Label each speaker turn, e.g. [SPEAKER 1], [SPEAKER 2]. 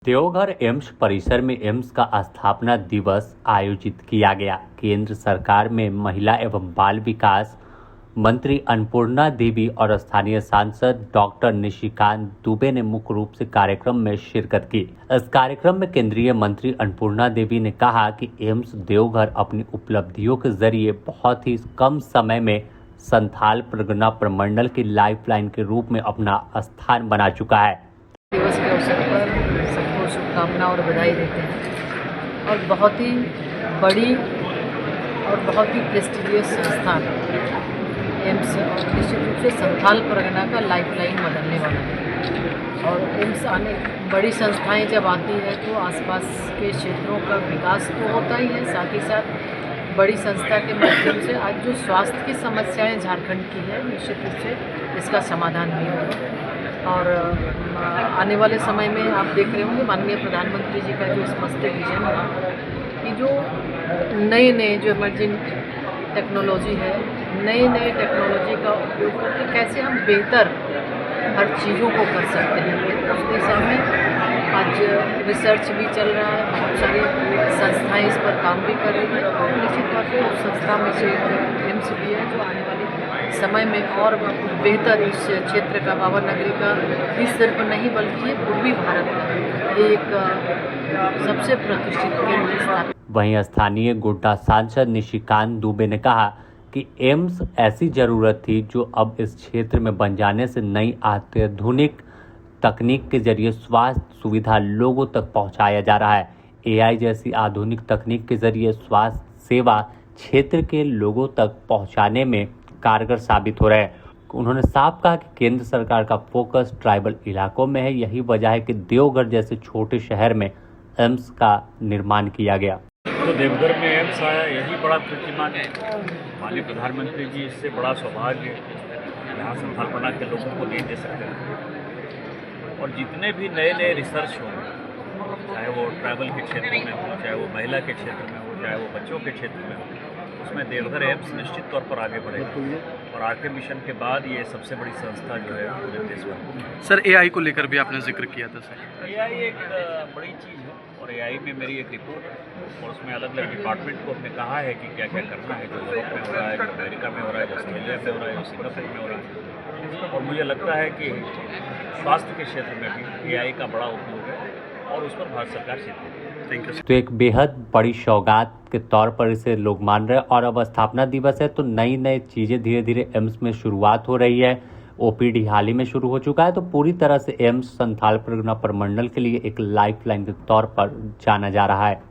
[SPEAKER 1] Deoghar AIIMS परिसर में AIIMS का स्थापना दिवस आयोजित किया गया। केंद्र सरकार में महिला एवं बाल विकास मंत्री अन्नपूर्णा देवी और स्थानीय सांसद डॉक्टर निशिकांत दुबे ने मुख्य रूप से कार्यक्रम में शिरकत की। इस कार्यक्रम में केंद्रीय मंत्री अन्नपूर्णा देवी ने कहा कि एम्स देवघर अपनी उपलब्धियों के जरिए बहुत ही कम समय में संथाल परगना प्रमंडल की लाइफलाइन के रूप में अपना स्थान बना चुका है।
[SPEAKER 2] दिवस के अवसर पर सबको शुभकामना और बधाई देते हैं और बहुत ही बड़ी और बहुत ही प्रेस्टिजियस संस्थान एम्स और निश्चित रूप से संथाल परगना का लाइफलाइन बदलने वाला है। और एम्स आने बड़ी संस्थाएं जब आती है तो आसपास के क्षेत्रों का विकास तो होता ही है, साथ ही साथ बड़ी संस्था के माध्यम से आज जो स्वास्थ्य की समस्याएं झारखंड की है निश्चित रूप से इसका समाधान भी होगा। और आने वाले समय में आप देख रहे होंगे माननीय प्रधानमंत्री जी का जो स्पष्ट विजन है कि जो नए जो इमर्जिंग टेक्नोलॉजी है, नए टेक्नोलॉजी का उपयोग करके कैसे हम बेहतर हर चीज़ों को कर सकते हैं, उस दिशा में आज रिसर्च भी चल रहा है। बहुत सारी संस्थाएं इस पर काम भी कर रही है और निश्चित तौर पर उस संस्था में से एम्स भी है जो आने वाले समय में और बेहतर इस क्षेत्र का पावन नगरी का ही सिर्फ नहीं बल्कि ये पूर्वी भारत का एक सबसे प्रतिष्ठित केंद्र स्थापित।
[SPEAKER 1] वहीं स्थानीय गोड्डा सांसद निशिकांत दुबे ने कहा कि एम्स ऐसी जरूरत थी जो अब इस क्षेत्र में बन जाने से नई अत्याधुनिक तकनीक के जरिए स्वास्थ्य सुविधा लोगों तक पहुंचाया जा रहा है। एआई जैसी आधुनिक तकनीक के जरिए स्वास्थ्य सेवा क्षेत्र के लोगों तक पहुंचाने में कारगर साबित हो रहा है। उन्होंने साफ कहा कि केंद्र सरकार का फोकस ट्राइबल इलाकों में है। यही वजह है कि देवघर जैसे छोटे शहर में एम्स का निर्माण किया गया।
[SPEAKER 3] तो देवघर में एम्स आया, यही बड़ा कीर्तिमान है। माननीय प्रधानमंत्री जी इससे बड़ा सौभाग्य यहाँ संथालपना के लोगों को नहीं दे सकते हैं। और जितने भी नए रिसर्च हो, चाहे वो ट्राइबल के क्षेत्र में हो, चाहे वो महिला के क्षेत्र में हो, चाहे वो बच्चों के क्षेत्र में हो, उसमें देवघर एम्स निश्चित तौर पर आगे बढ़ेगा। और आर के मिशन के बाद ये सबसे बड़ी संस्था जो है पूरे देश में।
[SPEAKER 4] सर एआई को लेकर भी आपने जिक्र किया था सर।
[SPEAKER 3] एआई एक बड़ी चीज़ है और एआई में मेरी एक रिपोर्ट है और उसमें अलग अलग डिपार्टमेंट को हमने कहा है कि क्या क्या करना है, जो यूरोप में हो रहा है, जो अमेरिका में हो रहा है, जो ऑस्ट्रेलिया में हो रहा है, जो सिंगापुर में हो रहा है। और मुझे लगता है कि स्वास्थ्य के क्षेत्र में भी एआई का बड़ा उपयोग है और उस पर भारत सरकार चिंतित है।
[SPEAKER 1] तो एक बेहद बड़ी सौगात के तौर पर इसे लोग मान रहे हैं और अब स्थापना दिवस है तो नई चीज़ें धीरे धीरे एम्स में शुरुआत हो रही है। ओपीडी हाल ही में शुरू हो चुका है तो पूरी तरह से एम्स संथाल परगना प्रमंडल के लिए एक लाइफलाइन के तौर पर जाना जा रहा है।